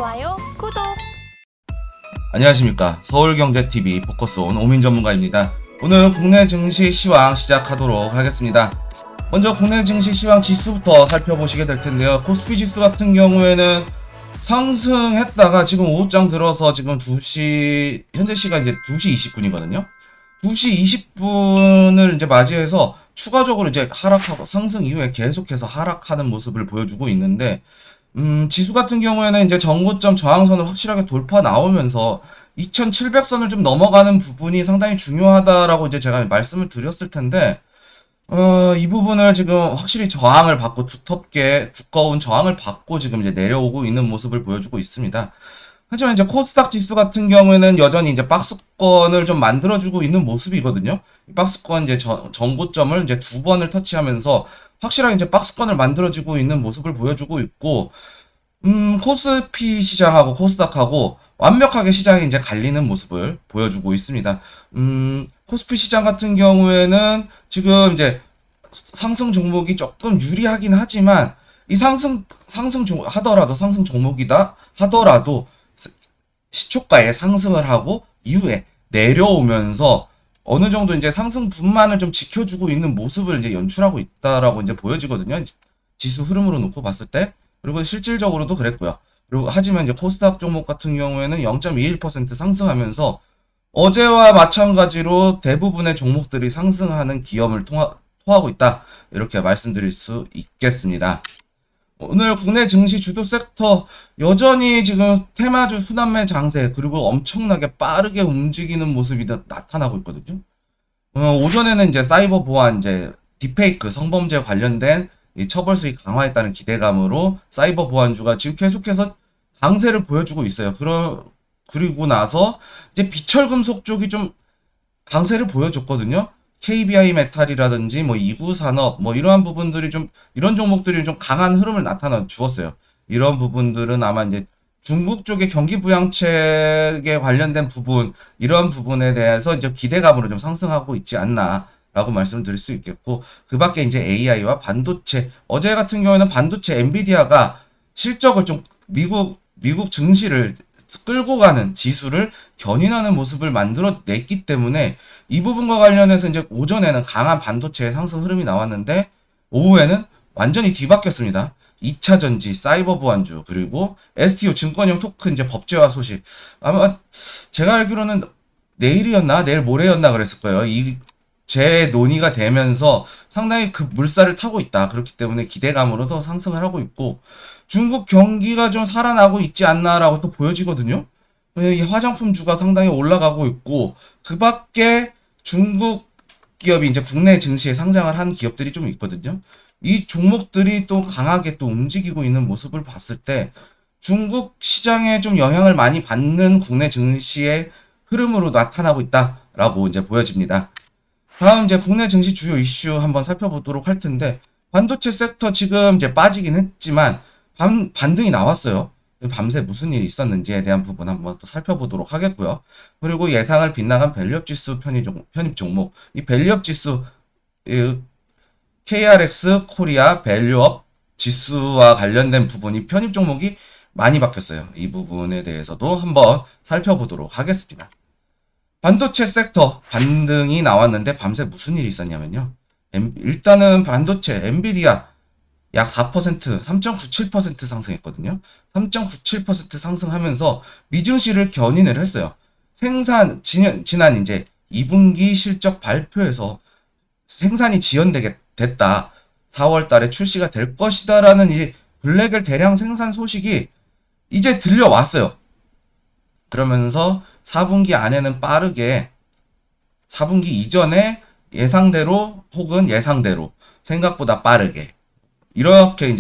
좋아요, 구독. 안녕하십니까. 서울경제TV 포커스온 오민 전문가입니다. 오늘 국내 증시 시황 시작하도록 하겠습니다. 먼저 국내 증시 시황 지수부터 살펴보시게 될 텐데요. 코스피 지수 같은 경우에는 상승했다가 지금 오후장 들어서 지금 2시, 현재 시간 이제 2시 20분이거든요. 2시 20분을 이제 맞이해서 추가적으로 이제 하락하고 상승 이후에 계속해서 하락하는 모습을 보여주고 있는데, 지수 같은 경우에는 이제 전고점 저항선을 확실하게 돌파 나오면서 2700선을 좀 넘어가는 부분이 상당히 중요하다라고 이제 제가 말씀을 드렸을 텐데, 이 부분을 지금 확실히 저항을 받고 두꺼운 저항을 받고 지금 이제 내려오고 있는 모습을 보여주고 있습니다. 하지만 이제 코스닥 지수 같은 경우에는 여전히 이제 박스권을 좀 만들어주고 있는 모습이거든요. 박스권 이제 전고점을 이제 2번을 터치하면서 확실하게 이제 박스권을 만들어주고 있는 모습을 보여주고 있고, 코스피 시장하고 코스닥하고 완벽하게 시장이 이제 갈리는 모습을 보여주고 있습니다. 코스피 시장 같은 경우에는 지금 이제 상승 종목이 조금 유리하긴 하지만 이 상승 종목이다 하더라도 시초가에 상승을 하고 이후에 내려오면서 어느 정도 이제 상승분만을 좀 지켜주고 있는 모습을 이제 연출하고 있다라고 이제 보여지거든요. 지수 흐름으로 놓고 봤을 때. 그리고 실질적으로도 그랬고요. 그리고 하지만 이제 코스닥 종목 같은 경우에는 0.21% 상승하면서 어제와 마찬가지로 대부분의 종목들이 상승하는 기염을 토하고 있다. 이렇게 말씀드릴 수 있겠습니다. 오늘 국내 증시 주도 섹터 여전히 지금 테마주 순환매 장세 그리고 엄청나게 빠르게 움직이는 모습이 나타나고 있거든요. 오전에는 이제 사이버 보안 이제 딥페이크 성범죄 관련된 이 처벌 수익 강화했다는 기대감으로 사이버 보안주가 지금 계속해서 강세를 보여주고 있어요. 그리고 나서 이제 비철금속 쪽이 좀 강세를 보여줬거든요. KBI 메탈이라든지 뭐 이구산업 뭐 이러한 부분들이 좀 이런 종목들이 좀 강한 흐름을 나타나 주었어요. 이런 부분들은 아마 이제 중국 쪽의 경기 부양책에 관련된 부분 이런 부분에 대해서 이제 기대감으로 좀 상승하고 있지 않나라고 말씀드릴 수 있겠고, 그 밖에 이제 AI와 반도체 어제 같은 경우에는 반도체 엔비디아가 실적을 좀 미국 증시를 끌고 가는 지수를 견인하는 모습을 만들어냈기 때문에 이 부분과 관련해서 이제 오전에는 강한 반도체의 상승 흐름이 나왔는데 오후에는 완전히 뒤바뀌었습니다. 2차 전지, 사이버 보안주, 그리고 STO 증권형 토큰 이제 법제화 소식. 아마 제가 알기로는 내일이었나 내일 모레였나 그랬을 거예요. 제 논의가 되면서 상당히 그 물살을 타고 있다. 그렇기 때문에 기대감으로도 상승을 하고 있고, 중국 경기가 좀 살아나고 있지 않나라고 또 보여지거든요. 이 화장품주가 상당히 올라가고 있고, 그 밖에 중국 기업이 이제 국내 증시에 상장을 한 기업들이 좀 있거든요. 이 종목들이 또 강하게 또 움직이고 있는 모습을 봤을 때 중국 시장에 좀 영향을 많이 받는 국내 증시의 흐름으로 나타나고 있다라고 이제 보여집니다. 다음 이제 국내 증시 주요 이슈 한번 살펴보도록 할 텐데, 반도체 섹터 지금 이제 빠지긴 했지만 반등이 나왔어요. 밤새 무슨 일이 있었는지에 대한 부분 한번 또 살펴보도록 하겠고요. 그리고 예상을 빗나간 밸류업 지수 편입 종목, 이 밸류업 지수 KRX 코리아 밸류업 지수와 관련된 부분이 편입 종목이 많이 바뀌었어요. 이 부분에 대해서도 한번 살펴보도록 하겠습니다. 반도체 섹터 반등이 나왔는데 밤새 무슨 일이 있었냐면요. 일단은 반도체 엔비디아 약 4%, 3.97% 상승했거든요. 3.97% 상승하면서 미증시를 견인을 했어요. 지난 이제 2분기 실적 발표에서 생산이 됐다. 4월 달에 출시가 될 것이다라는 이 블랙을 대량 생산 소식이 이제 들려왔어요. 그러면서 4분기 안에는 빠르게 4분기 이전에 예상대로 혹은 예상대로 생각보다 빠르게 이렇게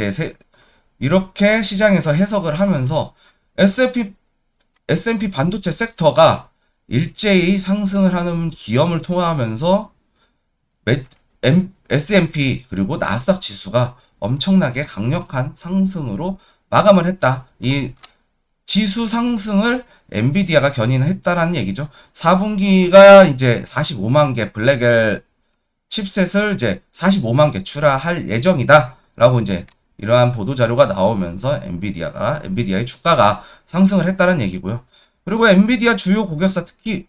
시장에서 해석을 하면서 S&P 반도체 섹터가 일제히 상승을 하는 기염을 통하면서 S&P 그리고 나스닥 지수가 엄청나게 강력한 상승으로 마감을 했다. 이 지수 상승을 엔비디아가 견인했다라는 얘기죠. 4분기가 이제 45만 개 블랙엘 칩셋을 이제 45만 개 출하할 예정이다. 라고 이제 이러한 보도 자료가 나오면서 엔비디아의 주가가 상승을 했다는 얘기고요. 그리고 엔비디아 주요 고객사 특히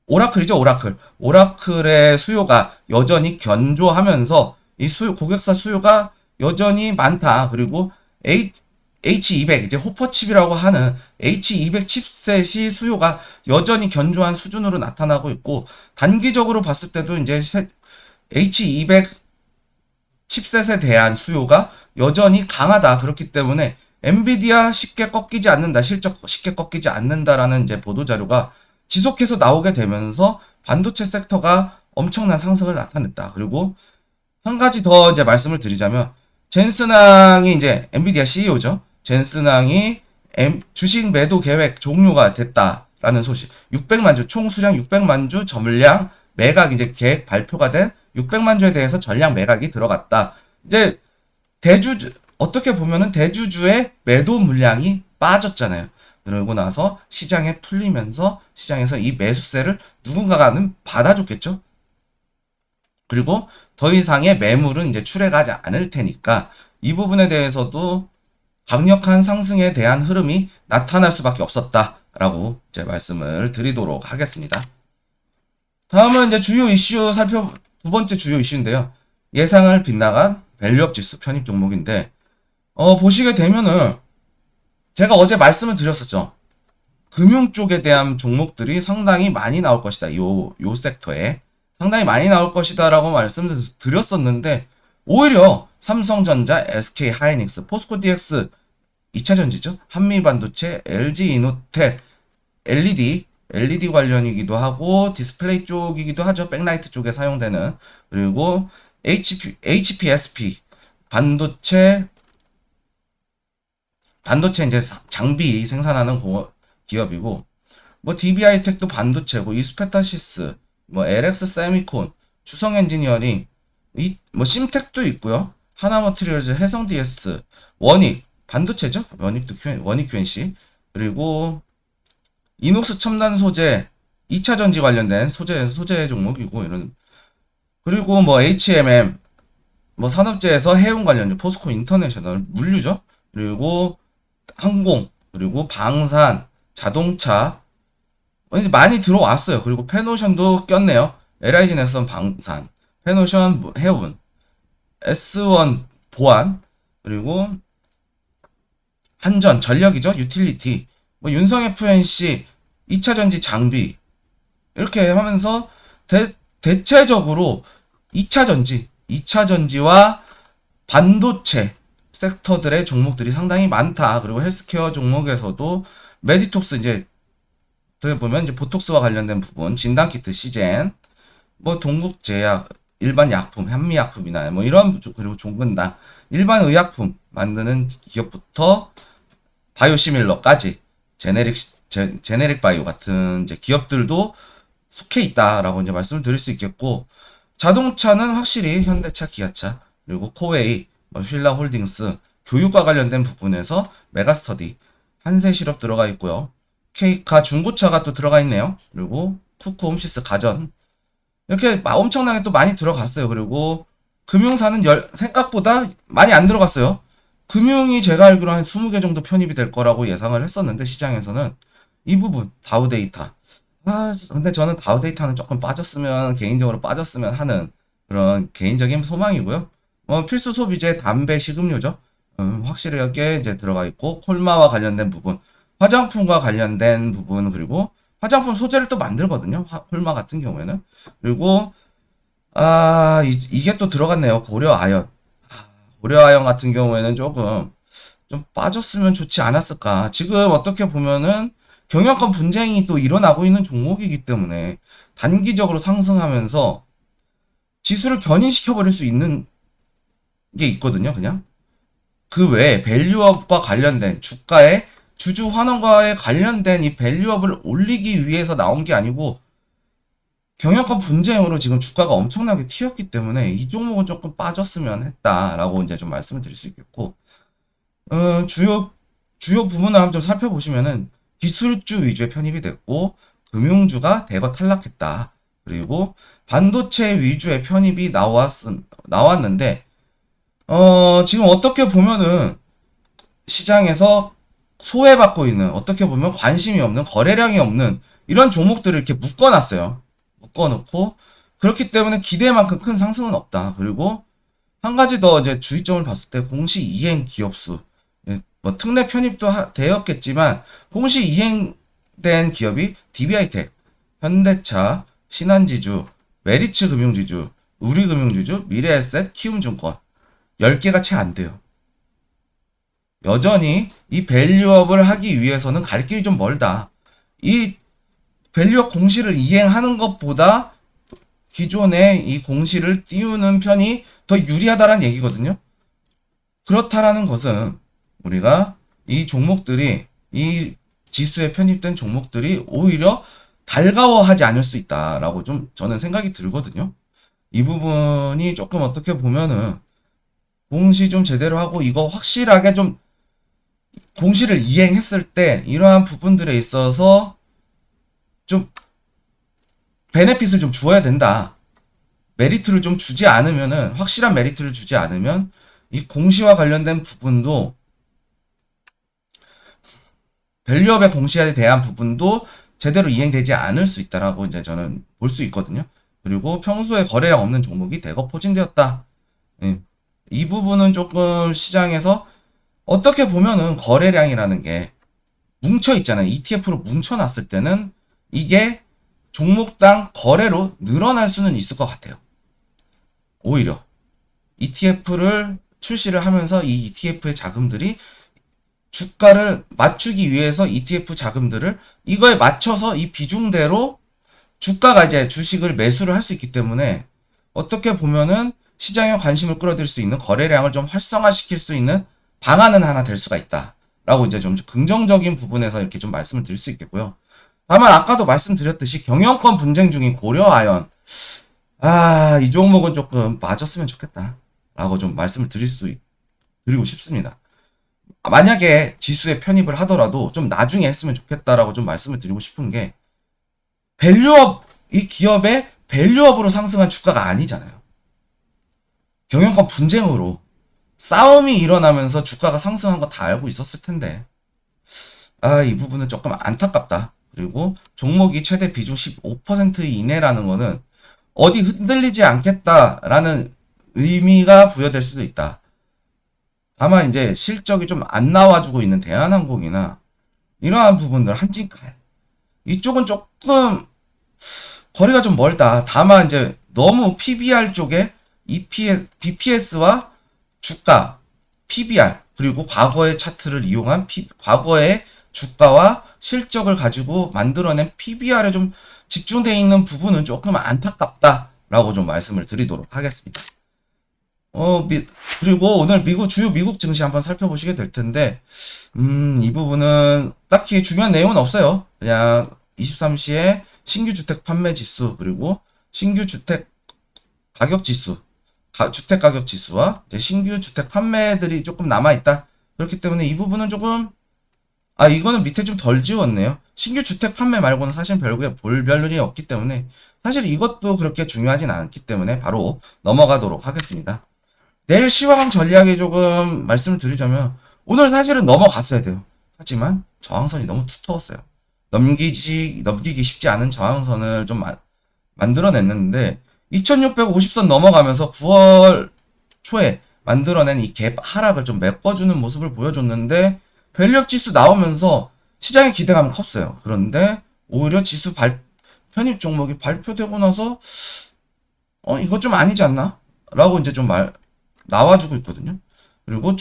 오라클이죠, 오라클. 오라클의 수요가 여전히 견조하면서 이 고객사 수요가 여전히 많다. 그리고 H200, 이제 호퍼칩이라고 하는 H200 칩셋이 수요가 여전히 견조한 수준으로 나타나고 있고, 단기적으로 봤을 때도 이제 H200 칩셋에 대한 수요가 여전히 강하다. 그렇기 때문에 엔비디아 쉽게 꺾이지 않는다. 실적 쉽게 꺾이지 않는다라는 이제 보도 자료가 지속해서 나오게 되면서 반도체 섹터가 엄청난 상승을 나타냈다. 그리고 한 가지 더 이제 말씀을 드리자면, 젠슨왕이 이제 엔비디아 CEO죠. 젠슨왕이 주식 매도 계획 종료가 됐다라는 소식. 600만 주, 총 수량 600만 주 전량 매각 이제 계획 발표가 된 600만 주에 대해서 전량 매각이 들어갔다. 이제 어떻게 보면은 대주주의 매도 물량이 빠졌잖아요. 그러고 나서 시장에 풀리면서 시장에서 이 매수세를 누군가가는 받아줬겠죠. 그리고 더 이상의 매물은 이제 출회가지 않을 테니까 이 부분에 대해서도 강력한 상승에 대한 흐름이 나타날 수밖에 없었다라고 이제 말씀을 드리도록 하겠습니다. 다음은 이제 주요 이슈 두 번째 주요 이슈인데요. 예상을 빗나간 밸류업 지수 편입 종목인데, 보시게 되면은 제가 어제 말씀을 드렸었죠. 금융 쪽에 대한 종목들이 상당히 많이 나올 것이다. 요 섹터에 상당히 많이 나올 것이다라고 말씀을 드렸었는데, 오히려 삼성전자, SK하이닉스, 포스코DX, 2차전지죠. 한미반도체, LG이노텍, LED 관련이기도 하고 디스플레이 쪽이기도 하죠. 백라이트 쪽에 사용되는. 그리고 HPSP 반도체 이제 장비 생산하는 기업이고, 뭐 DB하이텍도 반도체고, 이스페타시스, 뭐 LX 세미콘, 주성 엔지니어링, 뭐 심텍도 있고요. 하나머티리얼즈, 해성 DS, 원익 반도체죠. 원익 QNC, 그리고 이녹스 첨단 소재, 2차 전지 관련된 소재 종목이고, 이런. 그리고 뭐 HMM, 뭐 산업재에서 해운 관련주, 포스코 인터내셔널, 물류죠. 그리고 항공, 그리고 방산, 자동차, 이제 많이 들어왔어요. 그리고 페노션도 꼈네요. LIG 넥선 방산, 페노션 해운, S1 보안, 그리고 한전 전력이죠. 유틸리티, 뭐 윤성 FNC, 2차전지 장비, 이렇게 하면서 대체적으로 2차전지와 반도체 섹터들의 종목들이 상당히 많다. 그리고 헬스케어 종목에서도 메디톡스, 이제 어떻게 보면 이제 보톡스와 관련된 부분, 진단키트, 시젠, 뭐 동국제약, 일반 약품, 한미약품이나 뭐 이런, 그리고 종근당, 일반 의약품 만드는 기업부터 바이오시밀러까지 제네릭 바이오 같은 이제 기업들도 속해 있다라고 이제 말씀을 드릴 수 있겠고, 자동차는 확실히 현대차, 기아차, 그리고 코웨이, 뭐 휠라홀딩스, 교육과 관련된 부분에서 메가스터디, 한세실업 들어가 있고요. 케이카 중고차가 또 들어가 있네요. 그리고 쿠쿠 홈시스 가전, 이렇게 엄청나게 또 많이 들어갔어요. 그리고 금융사는 생각보다 많이 안 들어갔어요. 금융이 제가 알기로 한 20개 정도 편입이 될 거라고 예상을 했었는데, 시장에서는 이 부분 다우데이터, 근데 저는 다우데이터는 조금 개인적으로 빠졌으면 하는 그런 개인적인 소망이고요. 필수 소비재, 담배, 식음료죠. 확실하게 이제 들어가 있고, 콜마와 관련된 부분, 화장품과 관련된 부분, 그리고 화장품 소재를 또 만들거든요. 콜마 같은 경우에는. 그리고 이게 또 들어갔네요. 고려아연. 고려아연 같은 경우에는 조금 좀 빠졌으면 좋지 않았을까. 지금 어떻게 보면은 경영권 분쟁이 또 일어나고 있는 종목이기 때문에 단기적으로 상승하면서 지수를 견인시켜버릴 수 있는 게 있거든요. 그냥 그 외에 밸류업과 관련된 주가의 주주 환원과에 관련된 이 밸류업을 올리기 위해서 나온 게 아니고, 경영권 분쟁으로 지금 주가가 엄청나게 튀었기 때문에 이 종목은 조금 빠졌으면 했다라고 이제 좀 말씀을 드릴 수 있겠고, 주요 부분을 한번 좀 살펴보시면은 기술주 위주의 편입이 됐고, 금융주가 대거 탈락했다. 그리고 반도체 위주의 편입이 나왔는데, 지금 어떻게 보면은 시장에서 소외받고 있는, 어떻게 보면 관심이 없는, 거래량이 없는 이런 종목들을 이렇게 묶어놨어요. 묶어놓고 그렇기 때문에 기대만큼 큰 상승은 없다. 그리고 한 가지 더 이제 주의점을 봤을 때 공시 이행 기업수, 뭐 특례 편입도 되었겠지만 공시 이행된 기업이 DBI텍, 현대차, 신한지주, 메리츠 금융지주, 우리금융지주, 미래에셋, 키움증권 10개가 채 안 돼요. 여전히 이 밸류업을 하기 위해서는 갈 길이 좀 멀다. 이 밸류업 공시를 이행하는 것보다 기존의 이 공시를 띄우는 편이 더 유리하다는 얘기거든요. 그렇다라는 것은 우리가 이 종목들이, 이 지수에 편입된 종목들이 오히려 달가워하지 않을 수 있다라고 좀 저는 생각이 들거든요. 이 부분이 조금 어떻게 보면은 공시 좀 제대로 하고 이거 확실하게 좀 공시를 이행했을 때 이러한 부분들에 있어서 좀 베네핏을 좀 주어야 된다. 메리트를 좀 주지 않으면은, 확실한 메리트를 주지 않으면 이 공시와 관련된 부분도, 밸류업의 공시에 대한 부분도 제대로 이행되지 않을 수 있다라고 이제 저는 볼 수 있거든요. 그리고 평소에 거래량 없는 종목이 대거 포진되었다. 이 부분은 조금 시장에서 어떻게 보면은 거래량이라는 게 뭉쳐 있잖아요. ETF로 뭉쳐놨을 때는 이게 종목당 거래로 늘어날 수는 있을 것 같아요. 오히려 ETF를 출시를 하면서 이 ETF의 자금들이 주가를 맞추기 위해서 ETF 자금들을 이거에 맞춰서 이 비중대로 주가가 이제 주식을 매수를 할 수 있기 때문에 어떻게 보면은 시장에 관심을 끌어들일 수 있는, 거래량을 좀 활성화시킬 수 있는 방안은 하나 될 수가 있다. 라고 이제 좀 긍정적인 부분에서 이렇게 좀 말씀을 드릴 수 있겠고요. 다만 아까도 말씀드렸듯이 경영권 분쟁 중인 고려아연, 이 종목은 조금 빠졌으면 좋겠다. 라고 좀 말씀을 드리고 싶습니다. 만약에 지수에 편입을 하더라도 좀 나중에 했으면 좋겠다라고 좀 말씀을 드리고 싶은 게, 밸류업, 이 기업의 밸류업으로 상승한 주가가 아니잖아요. 경영권 분쟁으로 싸움이 일어나면서 주가가 상승한 거 다 알고 있었을 텐데, 이 부분은 조금 안타깝다. 그리고 종목이 최대 비중 15% 이내라는 거는 어디 흔들리지 않겠다라는 의미가 부여될 수도 있다. 다만 이제 실적이 좀 안 나와주고 있는 대한항공이나 이러한 부분들, 한진칼 이쪽은 조금 거리가 좀 멀다. 다만 이제 너무 PBR 쪽에 BPS와 주가, PBR, 그리고 과거의 차트를 이용한 과거의 주가와 실적을 가지고 만들어낸 PBR에 좀 집중되어 있는 부분은 조금 안타깝다라고 좀 말씀을 드리도록 하겠습니다. 그리고 오늘 주요 미국 증시 한번 살펴보시게 될 텐데, 이 부분은 딱히 중요한 내용은 없어요. 그냥 23시에 신규 주택 판매 지수, 그리고 신규 주택 가격 지수, 주택 가격 지수와 신규 주택 판매들이 조금 남아있다. 그렇기 때문에 이 부분은 조금, 이거는 밑에 좀 덜 지웠네요. 신규 주택 판매 말고는 사실 별 일이 없기 때문에 사실 이것도 그렇게 중요하진 않기 때문에 바로 넘어가도록 하겠습니다. 내일 시황 전략에 조금 말씀을 드리자면, 오늘 사실은 넘어갔어야 돼요. 하지만 저항선이 너무 두터웠어요. 넘기기 쉽지 않은 저항선을 좀 만들어냈는데, 2650선 넘어가면서 9월 초에 만들어낸 이 갭 하락을 좀 메꿔주는 모습을 보여줬는데, 밸류업 지수 나오면서 시장의 기대감은 컸어요. 그런데 오히려 지수 편입 종목이 발표되고 나서 이거 좀 아니지 않나? 라고 이제 좀 나와주고 있거든요. 그리고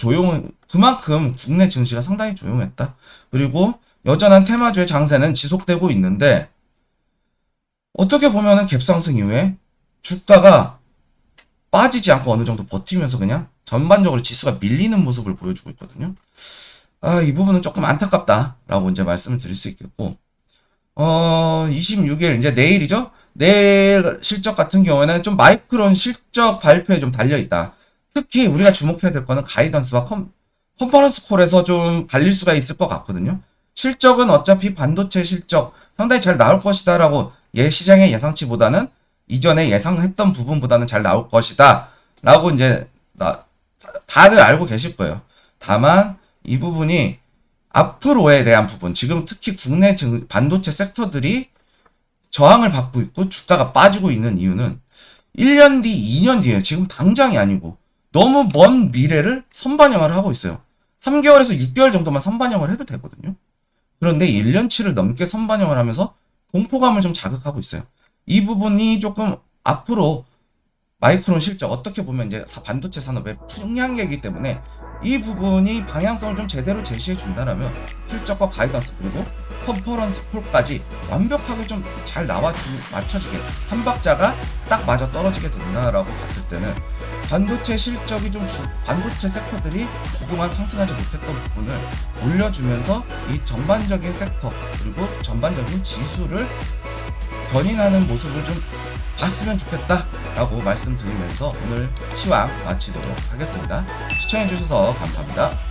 그만큼 국내 증시가 상당히 조용했다. 그리고 여전한 테마주의 장세는 지속되고 있는데, 어떻게 보면은 갭상승 이후에 주가가 빠지지 않고 어느 정도 버티면서 그냥 전반적으로 지수가 밀리는 모습을 보여주고 있거든요. 이 부분은 조금 안타깝다라고 이제 말씀을 드릴 수 있겠고, 26일 이제 내일이죠. 내일 실적 같은 경우에는 좀 마이크론 실적 발표에 좀 달려있다. 특히 우리가 주목해야 될 거는 가이던스와 컨퍼런스 콜에서 좀 갈릴 수가 있을 것 같거든요. 실적은 어차피 반도체 실적 상당히 잘 나올 것이다 라고 시장의 예상치보다는, 이전에 예상했던 부분보다는 잘 나올 것이다 라고 이제 다들 알고 계실 거예요. 다만 이 부분이 앞으로에 대한 부분, 지금 특히 국내 반도체 섹터들이 저항을 받고 있고 주가가 빠지고 있는 이유는 1년 뒤, 2년 뒤에 지금 당장이 아니고 너무 먼 미래를 선반영을 하고 있어요. 3개월에서 6개월 정도만 선반영을 해도 되거든요. 그런데 1년치를 넘게 선반영을 하면서 공포감을 좀 자극하고 있어요. 이 부분이 조금 앞으로 마이크론 실적 어떻게 보면 이제 반도체 산업의 풍향계이기 때문에 이 부분이 방향성을 좀 제대로 제시해 준다라면 실적과 가이던스 그리고 컨퍼런스 콜까지 완벽하게 좀 잘 맞춰지게 3박자가 딱 맞아 떨어지게 된다라고 봤을 때는 반도체 실적이 반도체 섹터들이 그동안 상승하지 못했던 부분을 올려주면서 이 전반적인 섹터 그리고 전반적인 지수를 견인하는 모습을 좀 봤으면 좋겠다라고 말씀드리면서 오늘 시황 마치도록 하겠습니다. 시청해주셔서 감사합니다.